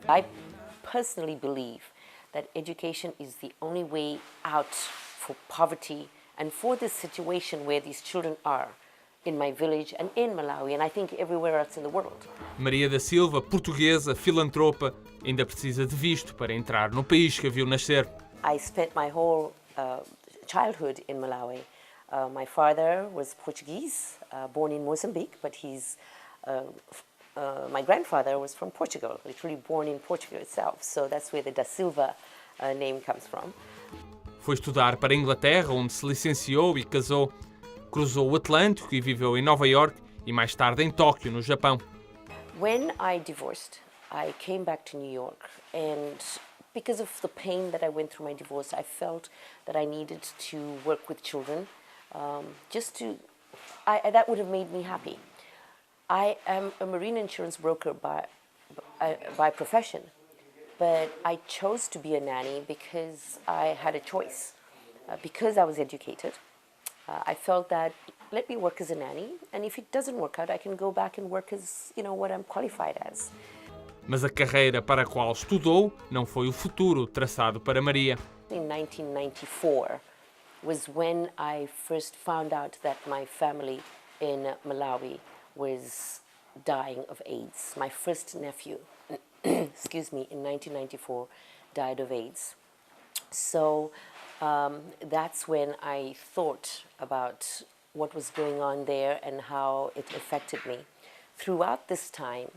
I personally believe that education is the only way out for poverty and for this situation where these children are in my village and in Malawi, and I think everywhere else in the world. Maria da Silva, portuguesa, filantropa, ainda precisa de visto para entrar no país que a viu nascer. I spent my whole childhood in Malawi. My father was Portuguese, born in Mozambique, but my grandfather was from Portugal, literally born in Portugal itself. So that's where the da Silva name comes from. Foi estudar para a Inglaterra, onde se licenciou e casou. Cruzou o Atlântico e viveu em Nova York e mais tarde em Tóquio, no Japão. When I divorced, I came back to New York, and because of the pain that I went through my divorce, I felt that I needed to work with children, that would have made me happy. I am a marine insurance broker by profession, but I chose to be a nanny because I had a choice. Because I was educated, I felt that let me work as a nanny, and if it doesn't work out, I can go back and work as, what I'm qualified as. Mas a carreira para a qual estudou não foi o futuro traçado para Maria. In 1994 was when I first found out that my family in Malawi was dying of AIDS. My first nephew, excuse me, in 1994 died of AIDS. So that's when I thought about what was going on there and how it affected me. Throughout this time,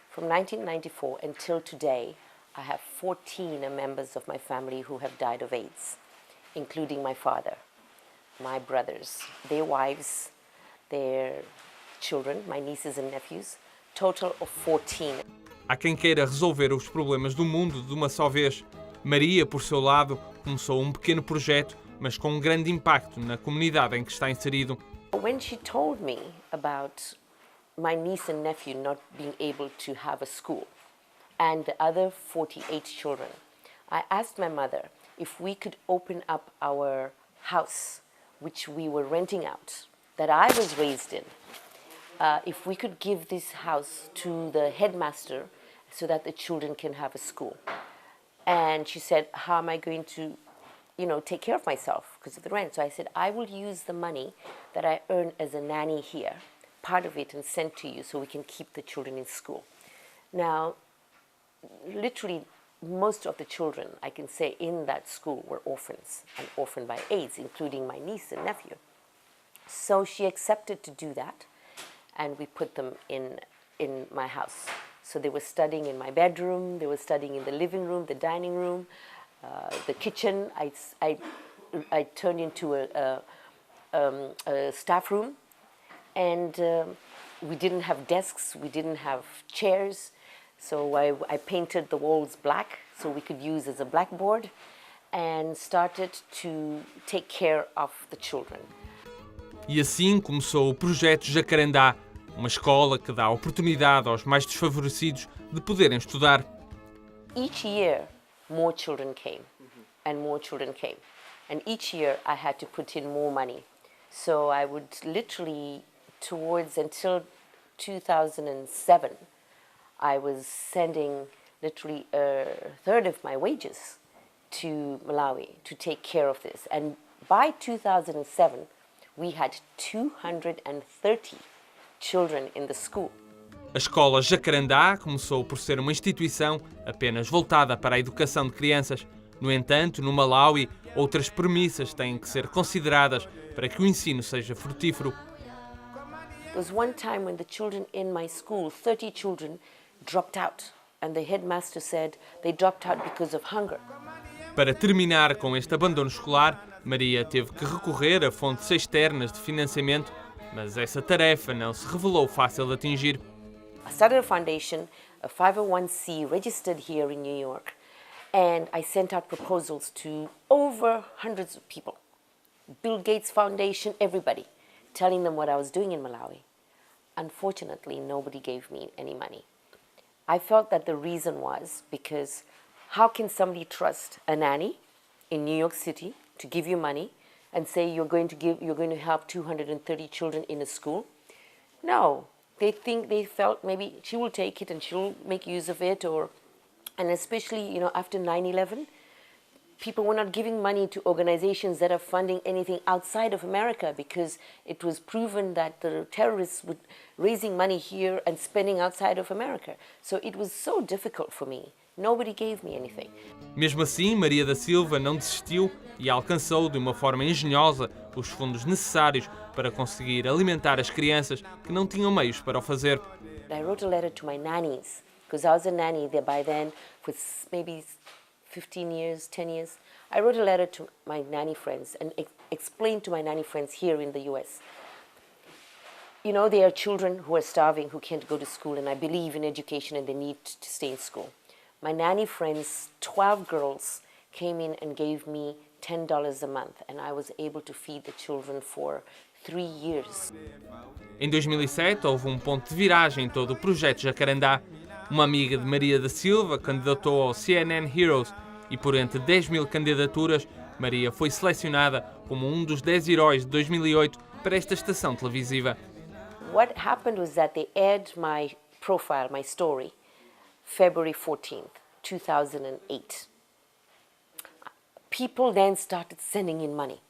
from 1994 until today, I have 14 members of my family who have died of AIDS, including my father, my brothers, their wives, their children, my nieces and nephews, total of 14. Há quem queira resolver os problemas do mundo de uma só vez. Maria, por seu lado, começou um pequeno projeto, mas com um grande impacto na comunidade em que está inserido. When she told me about my niece and nephew not being able to have a school and the other 48 children, I asked my mother if we could open up our house, which we were renting out, that I was raised in, if we could give this house to the headmaster so that the children can have a school. And she said, how am I going to, take care of myself because of the rent? So I said, I will use the money that I earn as a nanny here, part of it, and send to you so we can keep the children in school. Now, literally, most of the children, I can say, in that school were orphans and orphaned by AIDS, including my niece and nephew. So she accepted to do that, and we put them in my house. So they were studying in my bedroom, they were studying in the living room, the dining room, the kitchen. I turned into a staff room, and we didn't have desks, we didn't have chairs, so I painted the walls black so we could use as a blackboard and started to take care of the children. E assim começou o projeto Jacarandá, uma escola que dá oportunidade aos mais desfavorecidos de poderem estudar. Each year, more children came, and more children came. And each year, I had to put in more money. So I would literally, until 2007, I was sending literally a third of my wages to Malawi to take care of this. And by 2007, we had 230 children in the school. A escola Jacarandá começou por ser uma instituição apenas voltada para a educação de crianças. No entanto, no Malawi, outras premissas têm que ser consideradas para que o ensino seja frutífero. There was one time when the children in my school, 30 children, dropped out. And the headmaster said they dropped out because of hunger. Para terminar com este abandono escolar, Maria teve que recorrer a fontes externas de financiamento, mas essa tarefa não se revelou fácil de atingir. I started a foundation, a 501c registered here in New York, and I sent out proposals to over hundreds of people. Bill Gates Foundation, everybody, telling them what I was doing in Malawi. Unfortunately, nobody gave me any money. I felt that the reason was because how can somebody trust a nanny in New York City to give you money and say you're going to help 230 children in a school. No, they felt maybe she will take it and she'll make use of it, and especially after 9/11, people were not giving money to organizations that are funding anything outside of America, because it was proven that the terrorists were raising money here and spending outside of America. So it was so difficult for me. Nobody gave me anything. Mesmo assim, Maria da Silva não desistiu e alcançou de uma forma engenhosa os fundos necessários para conseguir alimentar as crianças que não tinham meios para o fazer. I wrote a letter to my nannies, because I was a nanny there by then for maybe 15 years, 10 years. I wrote a letter to my nanny friends and explained to my nanny friends here in the US. There are children who are starving, who can't go to school, and I believe in education and they need to stay in school. My nanny friends, 12 girls, came in and gave me $10 a month, and I was able to feed the children for 3 years. Em 2007, houve um ponto de viragem em todo o projeto Jacarandá. Uma amiga de Maria da Silva candidatou ao CNN Heroes e, por entre 10.000 candidaturas, Maria foi selecionada como um dos 10 heróis de 2008 para esta estação televisiva. What happened was that they aired my profile, my story, February 14th, 2008. People then started sending in money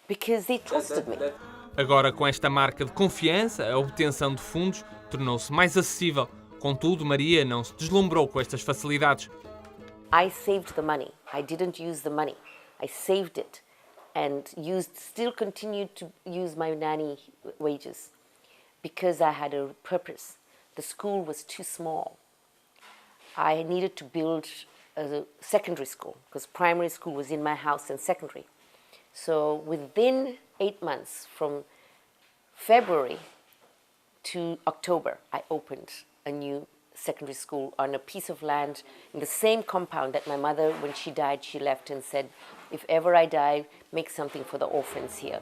because they trusted me. Agora, com esta marca de confiança, a obtenção de fundos tornou-se mais acessível. Contudo, Maria não se deslumbrou com estas facilidades. I saved the money. I didn't use the money. I saved it and still continued to use my nanny wages because I had a purpose. The school was too small. I needed to build a secondary school because primary school was in my house and secondary. So within 8 months, from February to October, I opened a new secondary school on a piece of land in the same compound that my mother, when she died, she left and said, if ever I die, make something for the orphans here.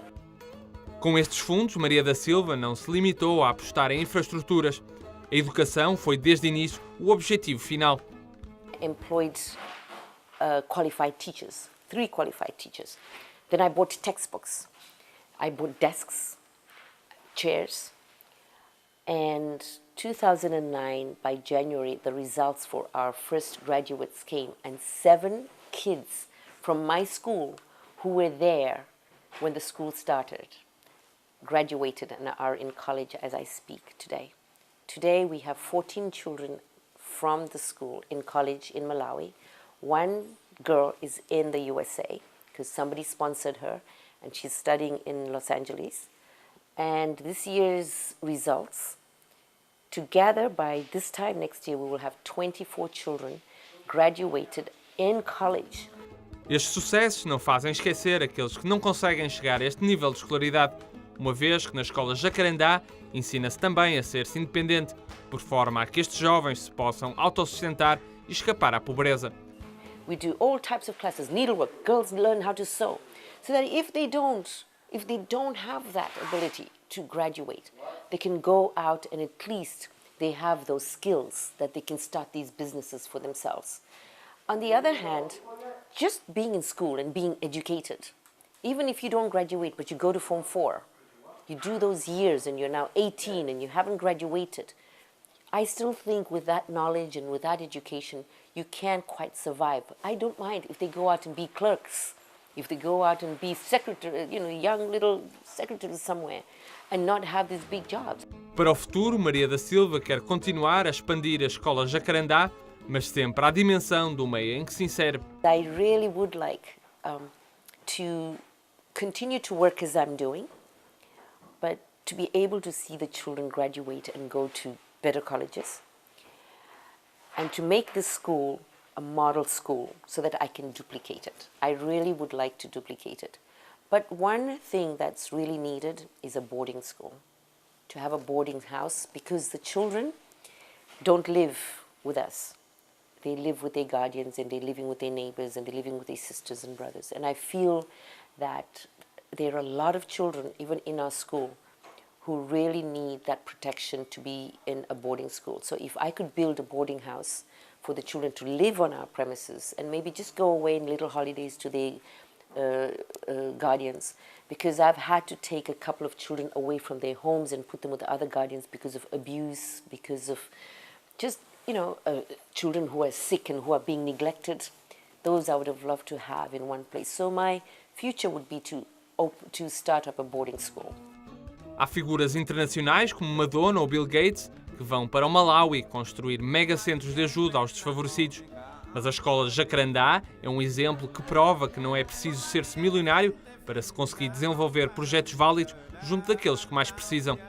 Com estes fundos, Maria da Silva não se limitou a apostar em infraestruturas. A educação foi, desde o início, o objetivo final. I employed qualified teachers, 3 qualified teachers. Then I bought textbooks. I bought desks, chairs, and 2009, by January, the results for our first graduates came, and 7 kids from my school who were there when the school started graduated and are in college as I speak today. Today we have 14 children from the school in college in Malawi. 1 girl is in the USA because somebody sponsored her, and she's studying in Los Angeles. And this year's results, together by this time next year, we will have 24 children graduated in college. Estes sucessos não fazem esquecer aqueles que não conseguem chegar a este nível de escolaridade, uma vez que na escola Jacarandá ensina-se também a ser-se independente, por forma a que estes jovens se possam autossustentar e escapar à pobreza. We do all types of classes, needlework, girls learn how to sew, so that if they don't have that ability to graduate, they can go out and at least they have those skills that they can start these businesses for themselves. On the other hand, just being in school and being educated, even if you don't graduate but you go to Form 4, you do those years and you're now 18 and you haven't graduated, I still think with that knowledge and with that education, you can't quite survive. I don't mind if they go out and be clerks, if they go out and be secretary, young little secretaries somewhere, and not have these big jobs. Para o futuro, Maria da Silva quer continuar a expandir a escola Jacarandá, mas sempre à dimensão do meio em que se insere. I really would like to continue to work as I'm doing, but to be able to see the children graduate and go to better colleges, and to make this school a model school so that I can duplicate it. I really would like to duplicate it. But one thing that's really needed is a boarding school, to have a boarding house, because the children don't live with us. They live with their guardians, and they're living with their neighbors, and they're living with their sisters and brothers. And I feel that there are a lot of children, even in our school, who really need that protection to be in a boarding school. So if I could build a boarding house for the children to live on our premises and maybe just go away in little holidays to their guardians, because I've had to take a couple of children away from their homes and put them with the other guardians because of abuse, because of just, children who are sick and who are being neglected. Those I would have loved to have in one place. So my future would be to start up a boarding school. Há figuras internacionais como Madonna ou Bill Gates que vão para o Malawi construir megacentros de ajuda aos desfavorecidos. Mas a escola Jacaranda é um exemplo que prova que não é preciso ser-se milionário para se conseguir desenvolver projetos válidos junto daqueles que mais precisam.